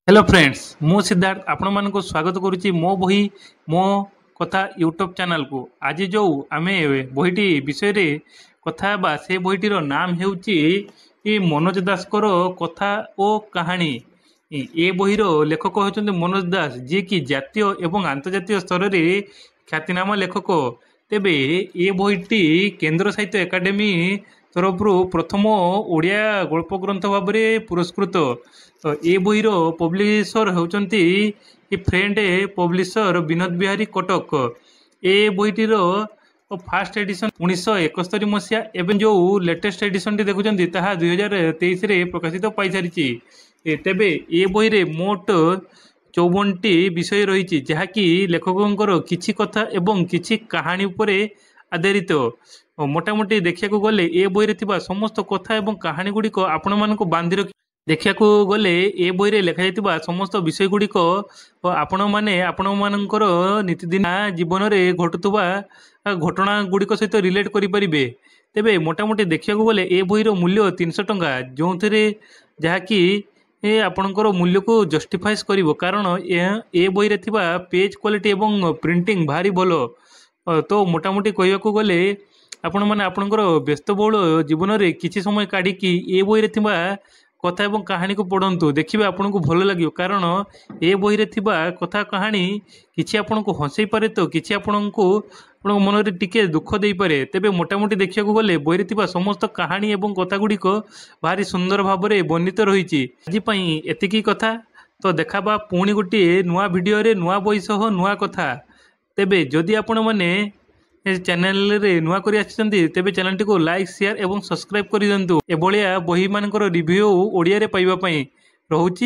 Hello friends मु सिद्धार्थ आपण मानक स्वागत करुच्ची मो बही मो कथा यूट्यूब चैनल को। आज जो आम बहीटी विषय रे कथा बा से बहीटीर नाम हेउची मनोज दासकर कथा ओ कहानी। ए बहीर लेखक होचंती मनोज दास जी की जातीय एवं अंतर्जातीय स्तर रे ख्यातिनाम लेखक। तेबे ए बहीटी केंद्र साहित्य एकाडेमी तरफ प्रथम ओडिया गल्प ग्रंथ भाव में पुरस्कृत। तो ए बहीर पब्लिशर होचंती फ्रेंड पब्लिशर विनोद बिहारी कटक। ए बहीटीर फास्ट एडिशन 1971 मसीहा एवं जो लेटेस्ट एडिशन टी देखुं 2023 प्रकाशित पाई सारी। तेबे ए बही रे मोट 54टी विषय रही जहाँकि लेखकों किछि कथा एवं किछि कहानी उपरे आधारित। मोटामोटी देखा गले ए बही रे समस्त कथा एवं कहानी गुड़िक आपण मानक बांधि रखी देखा गले ए बही रे लिखा जाइतिबा समस्त विषय गुड़िक आपण माने आपण मानकर नीतिदिन जीवन में घटुवा घटना गुड़िक सहित रिलेट करें। तेबे मोटामोटी देखा गले ए बहीर मूल्य 300 टंका जो जहाँकि आपणकर मूल्य को जस्टिफाइज करिवो कारण ए बही रे थिबा पेज क्वालिटी एवं प्रिंटिंग भारी भलो। तो मोटामोटी कहवाक गले आपण माने आपणकर व्यस्तबहुल जीवन में किछि समय काढ़िकी ए बही रे थिबा कथा एवं कहानी को पढ़ंतु देखिए आपन को भल लगे कारण ए बही रे थिबा कथा कहानी किछि आपन को हंसई पारे तो किछि आपन को मन रे टिके दुख दे पारे। तेबे मोटामोटी देखा गले बही रे थिबा समस्त कहानी एवं कथा गुड़िक भारी सुंदर भाव में वर्णित रही। आज पई एतिकी कथा तो देखाबा पुणी गोटे नुआ वीडियो रे नुआ बही सह नुआ कथा। तेबे जदि आपण माने चैनल रे नुआ करी आछिसंती तेबे चैनल टी को लाइक शेयर एवं सब्सक्राइब कर दियंतु। एभलिया बही मानकर रिव्यू ओडिया रे पाइबा पई। रहुची।